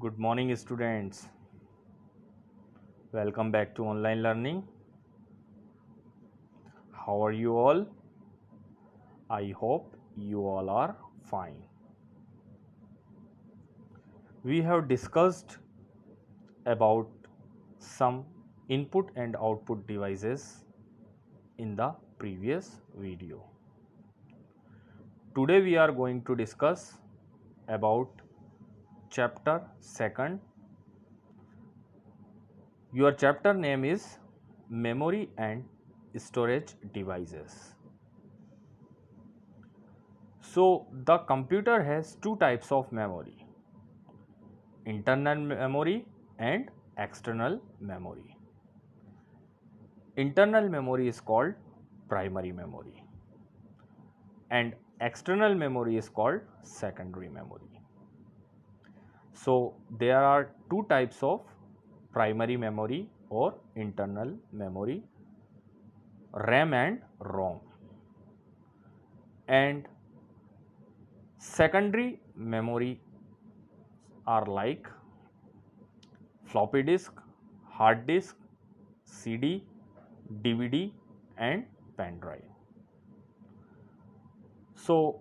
Good morning, students. Welcome back to online learning. How are you all? I hope you all are fine. We have discussed about some input and output devices in the previous video. Today we are going to discuss about chapter 2nd. Your chapter name is Memory and Storage Devices. So, the computer has two types of memory: internal memory and external memory. Internal memory is called primary memory and external memory is called secondary memory. So, there are two types of primary memory or internal memory, RAM and ROM, and secondary memory are like floppy disk, hard disk, CD, DVD and pen drive. So,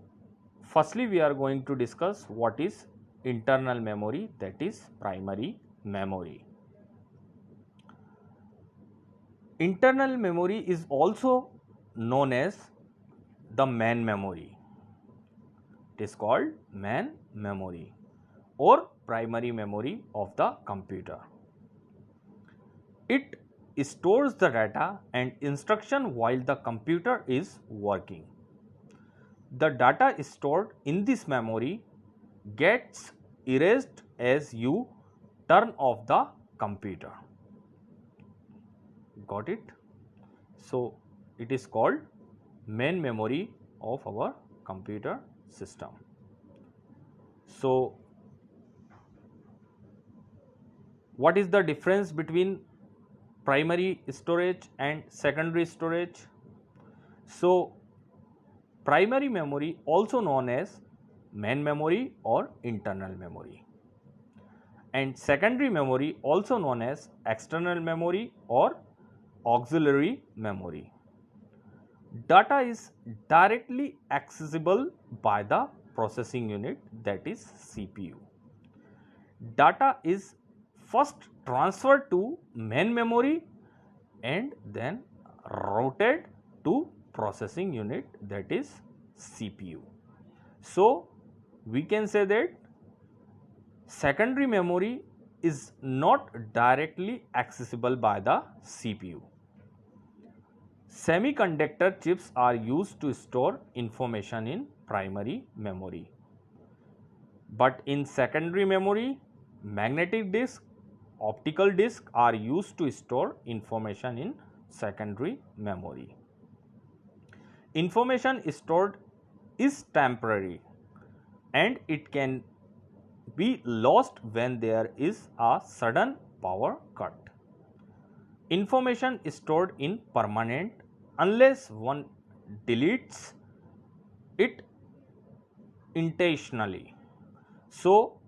firstly we are going to discuss what is internal memory, that is primary memory. Internal memory is also known as the main memory. It is called main memory or primary memory of the computer. It stores the data and instruction while the computer is working. The data stored in this memory gets erased as you turn off the computer. Got it? So, it is called main memory of our computer system. So, what is the difference between primary storage and secondary storage? So, primary memory, also known as main memory or internal memory, and secondary memory, also known as external memory or auxiliary memory. Data is directly accessible by the processing unit, that is CPU. Data is first transferred to main memory and then routed to processing unit, that is CPU. So, we can say that secondary memory is not directly accessible by the CPU. Semiconductor chips are used to store information in primary memory. But in secondary memory, magnetic disk, optical disk are used to store information in secondary memory. Information stored is temporary and it can be lost when there is a sudden power cut. Information stored in permanent unless one deletes it intentionally. So,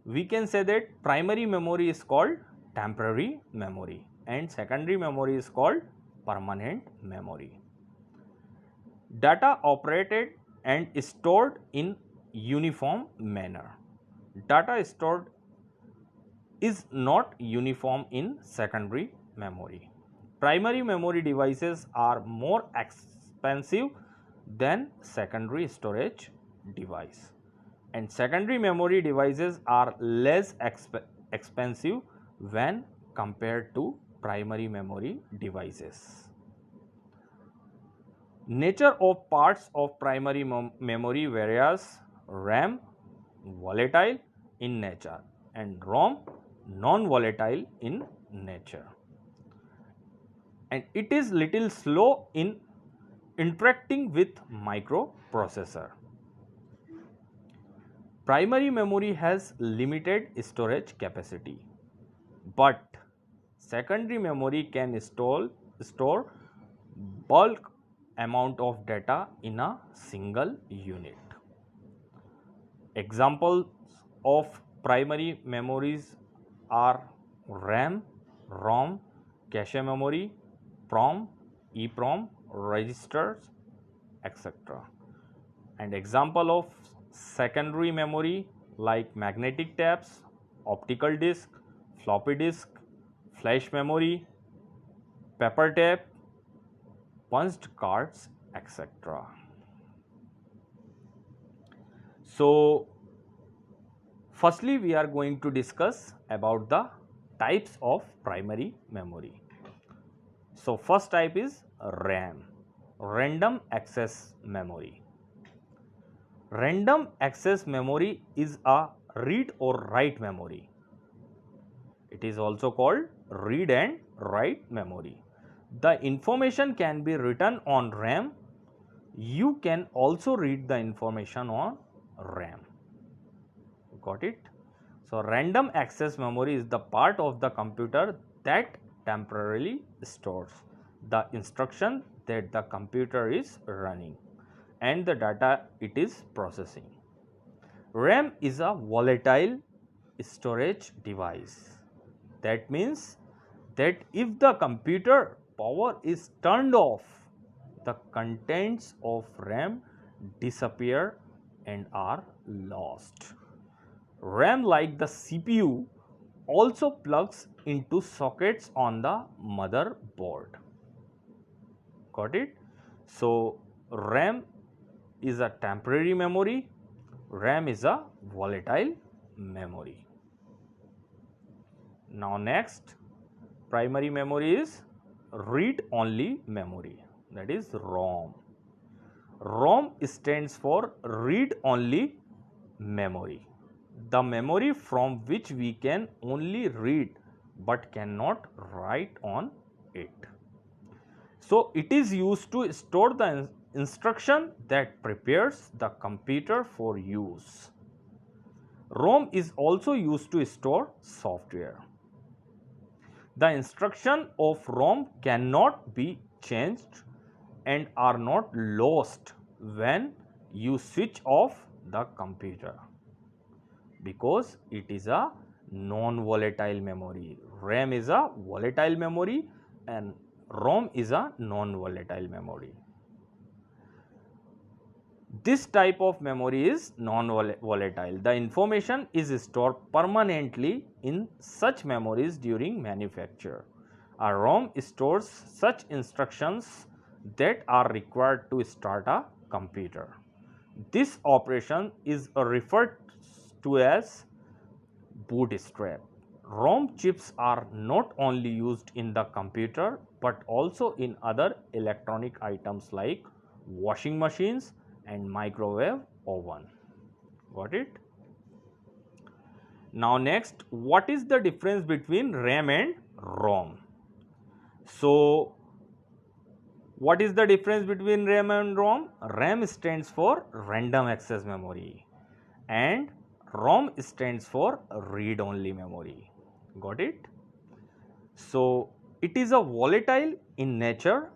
we can say that primary memory is called temporary memory and secondary memory is called permanent memory. Data operated and stored in uniform manner. Data stored is not uniform in secondary memory. Primary memory devices are more expensive than secondary storage device, and secondary memory devices are less expensive when compared to primary memory devices. Nature of parts of primary memory varies. RAM volatile in nature and ROM non-volatile in nature, and it is little slow in interacting with microprocessor. Primary memory has limited storage capacity, but secondary memory can store bulk amount of data in a single unit. Examples of primary memories are RAM, ROM, cache memory, PROM, EPROM, registers, etc. And example of secondary memory like magnetic tapes, optical disk, floppy disk, flash memory, paper tape, punched cards, etc. So, firstly we are going to discuss about the types of primary memory. So, first type is RAM, random access memory. Random access memory is a read or write memory. It is also called read and write memory. The information can be written on RAM. You can also read the information on RAM. Got it? So, random access memory is the part of the computer that temporarily stores the instruction that the computer is running and the data it is processing. RAM is a volatile storage device. That means that if the computer power is turned off, the contents of RAM disappear and are lost. RAM, like the CPU, also plugs into sockets on the motherboard. Got it? So, RAM is a temporary memory, RAM is a volatile memory. Now, next primary memory is read only memory, that is ROM. ROM stands for read only memory, the memory from which we can only read but cannot write on it. So, it is used to store the instruction that prepares the computer for use. ROM is also used to store software. The instruction of ROM cannot be changed and are not lost when you switch off the computer, because it is a non-volatile memory. RAM is a volatile memory and ROM is a non-volatile memory. This type of memory is non-volatile. The information is stored permanently in such memories during manufacture. A ROM stores such instructions that are required to start a computer. This operation is referred to as bootstrap. ROM chips are not only used in the computer but also in other electronic items like washing machines and microwave oven. Got it? Now, next, what is the difference between RAM and ROM? So, what is the difference between RAM and ROM? RAM stands for random access memory and ROM stands for read only memory. Got it? So, it is a volatile in nature.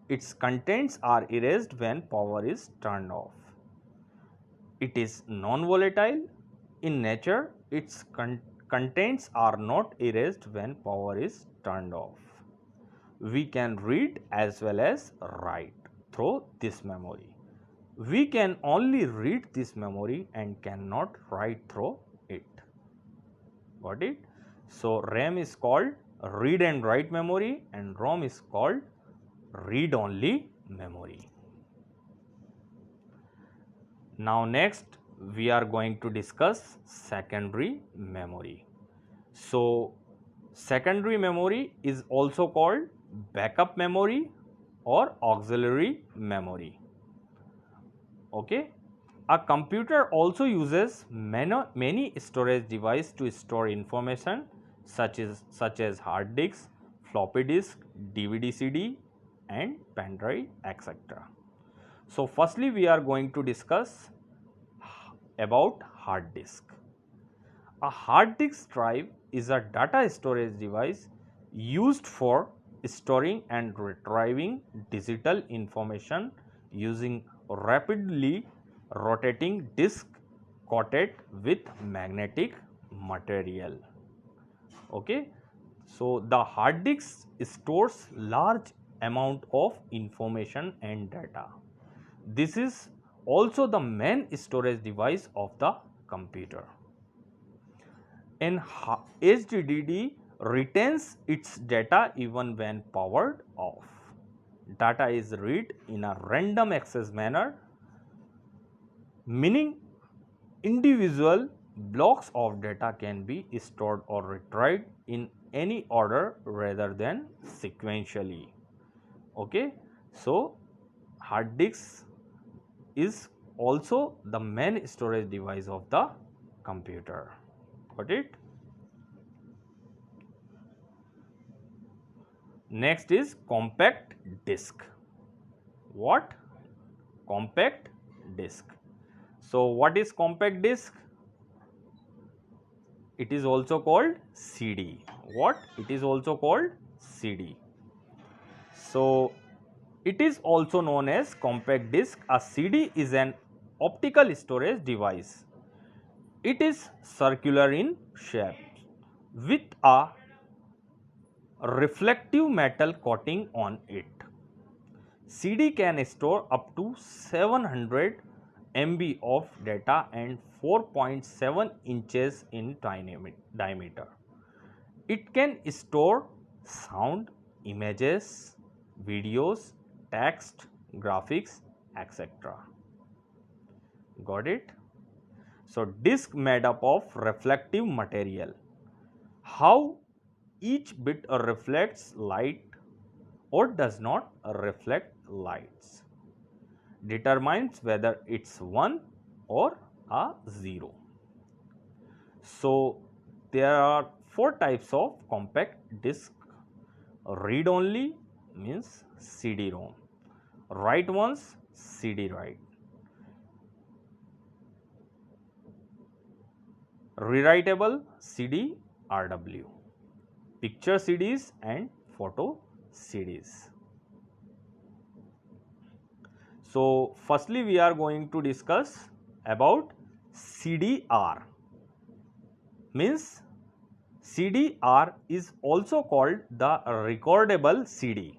Its contents are erased when power is turned off. It is non-volatile in nature. Its contents are not erased when power is turned off. We can read as well as write through this memory. We can only read this memory and cannot write through it. Got it? So, RAM is called read and write memory and ROM is called read only memory. Now, next we are going to discuss secondary memory. So, secondary memory is also called backup memory or auxiliary memory. Okay. A computer also uses many storage devices to store information such as hard disks, floppy disk, DVD CD and pen drive, etc. So, firstly we are going to discuss about hard disk. A hard disk drive is a data storage device used for storing and retrieving digital information using rapidly rotating disk coated with magnetic material. Okay, so the hard disk stores large amount of information and data. This is also the main storage device of the computer. An HDD retains its data even when powered off. Data is read in a random access manner, meaning individual blocks of data can be stored or retrieved in any order rather than sequentially. Okay, so hard disk is also the main storage device of the computer. Got it? Next is compact disk. What? Compact disk. So what is compact disk? It is also called CD. What? It is also called CD. So it is also known as compact disk. A CD is an optical storage device. It is circular in shape with a reflective metal coating on it. CD can store up to 700 MB of data and 4.7 inches in diameter. It can store sound, images, videos, text, graphics, etc. Got it? So, disk made up of reflective material. How each bit reflects light or does not reflect lights determines whether it's 1 or a 0. So, there are 4 types of compact disk. Read only means CD-ROM, write once CD-write, rewritable CD-RW, picture CDs and photo CDs. So, firstly we are going to discuss about CDR. Means CDR is also called the recordable CD.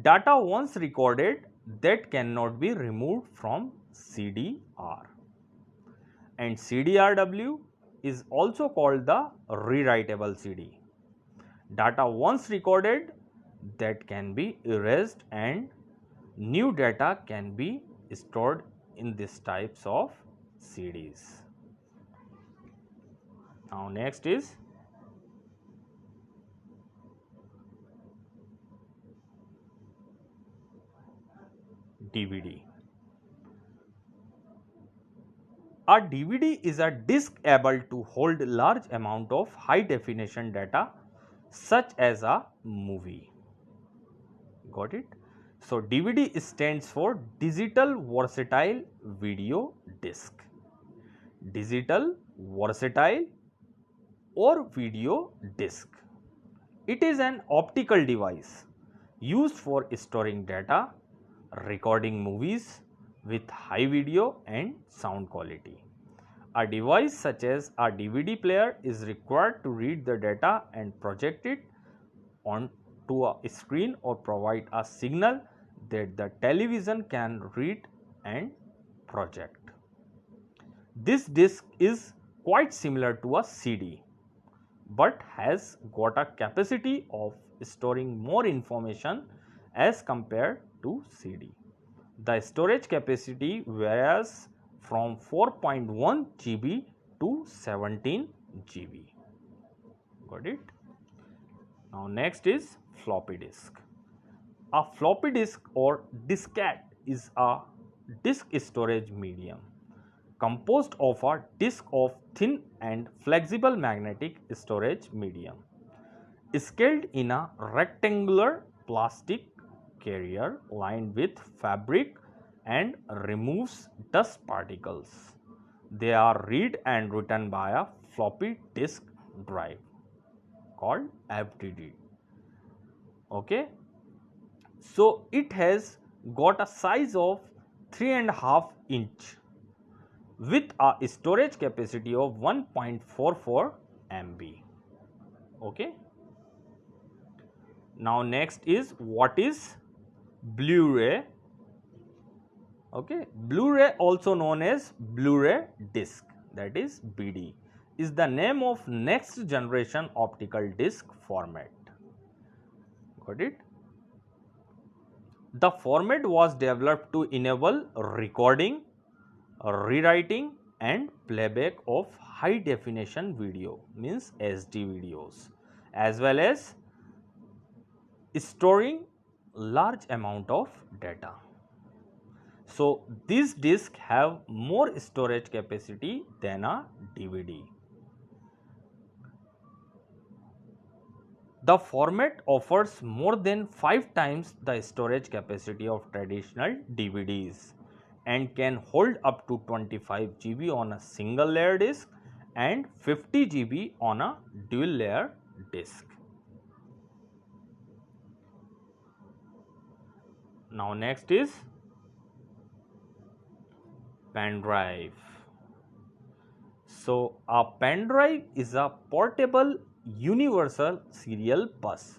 Data once recorded that cannot be removed from CDR. And CDRW is also called the rewritable CD. Data once recorded that can be erased and new data can be stored in these types of CDs. Now next is DVD. A DVD is a disc able to hold large amount of high definition data such as a movie. Got it? So DVD stands for Digital Versatile Video Disc. Digital Versatile or Video Disc. It is an optical device used for storing data, recording movies with high video and sound quality. A device such as a DVD player is required to read the data and project it onto a screen or provide a signal that the television can read and project. This disc is quite similar to a CD but has got a capacity of storing more information as compared to CD. The storage capacity varies from 4.1 GB to 17 GB. Got it? Now next is floppy disk. A floppy disk or diskette is a disk storage medium composed of a disk of thin and flexible magnetic storage medium scaled in a rectangular plastic carrier lined with fabric and removes dust particles. They are read and written by a floppy disk drive called FDD. Okay, so it has got a size of 3.5 inch with a storage capacity of 1.44 MB. Okay. Now next is what is Blu-ray. Okay, Blu-ray, also known as Blu-ray disc, that is BD, is the name of next generation optical disc format. Got it? The format was developed to enable recording, rewriting and playback of high definition video, means SD videos, as well as storing large amount of data. So these discs have more storage capacity than a DVD. The format offers more than 5 times the storage capacity of traditional DVDs and can hold up to 25 GB on a single layer disc and 50 GB on a dual layer disc. Now next is pen drive. So a pen drive is a portable universal serial bus.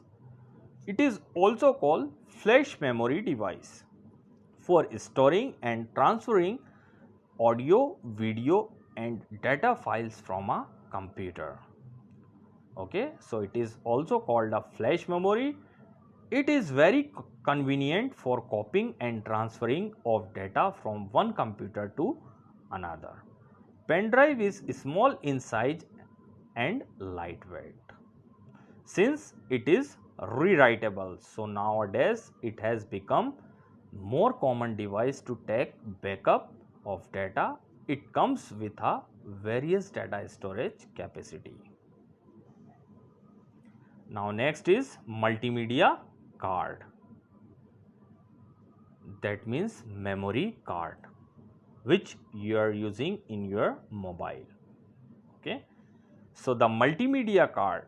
It is also called flash memory device for storing and transferring audio, video and data files from a computer. Okay, so it is also called a flash memory. It is very convenient for copying and transferring of data from one computer to another. Pen drive is small in size and lightweight. Since it is rewritable, so nowadays it has become more common device to take backup of data. It comes with a various data storage capacity. Now next is multimedia card, that means memory card which you are using in your mobile. Okay, so the multimedia card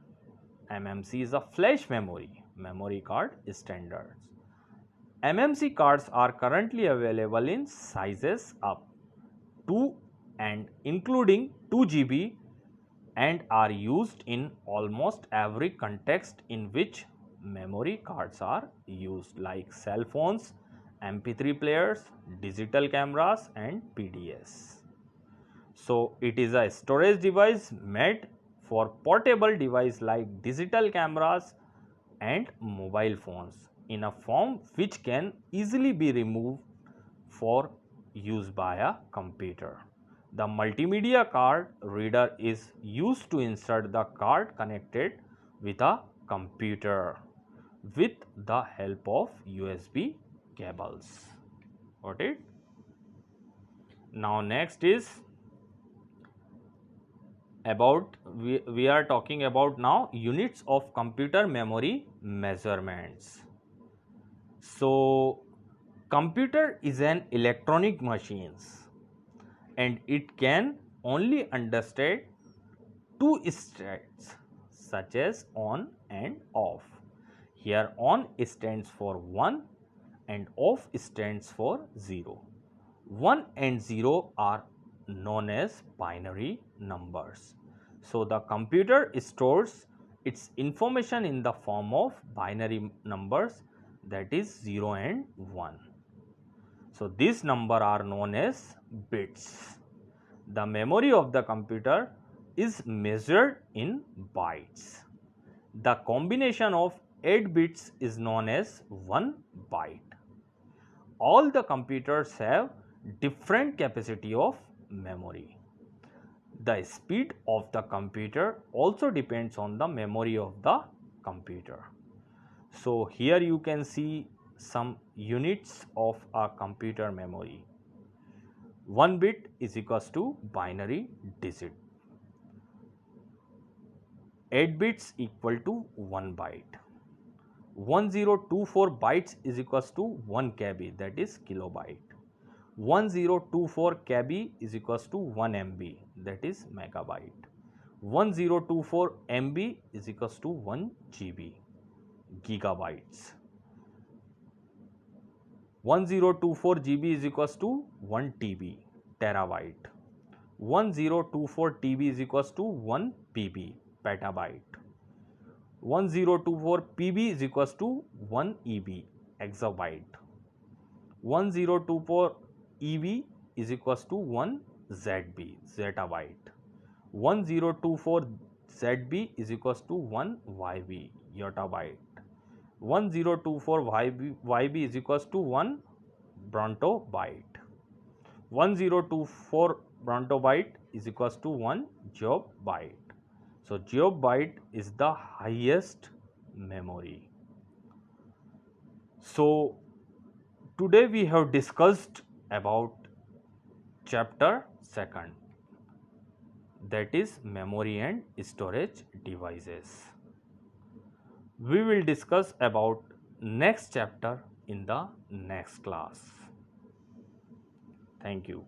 MMC is a flash memory card standards. MMC cards are currently available in sizes up to and including 2 GB and are used in almost every context in which memory cards are used, like cell phones, MP3 players, digital cameras and PDS. So it is a storage device made for portable device like digital cameras and mobile phones in a form which can easily be removed for use by a computer. The multimedia card reader is used to insert the card connected with a computer with the help of USB cables. Got it? Now next is about we are talking about now units of computer memory measurements. So computer is an electronic machines and it can only understand two states such as on and off. Here on stands for 1 and off stands for 0. 1 and 0 are known as binary numbers. So the computer stores its information in the form of binary numbers, that is 0 and 1. So these numbers are known as bits. The memory of the computer is measured in bytes. The combination of 8 bits is known as 1 byte. All the computers have different capacity of memory. The speed of the computer also depends on the memory of the computer. So here you can see some units of a computer memory. 1 bit is equals to binary digit. 8 bits equal to 1 byte. 1024 bytes is equals to 1 KB, that is kilobyte. 1024 KB is equals to 1 MB, that is megabyte. 1024 MB is equals to 1 GB, gigabytes. 1024 GB is equals to 1 TB, terabyte. 1024 TB is equals to 1 PB, petabyte. 1024 PB is equals to 1 EB, exabyte. 1024 EB is equals to 1 ZB, zettabyte. 1024 ZB is equals to 1 YB, yottabyte. 1024 YB is equals to 1 brontobyte. 1024 brontobyte is equals to 1 job byte. So job byte is the highest memory. So today we have discussed about chapter 2, that is memory and storage devices. We will discuss about next chapter in the next class. Thank you.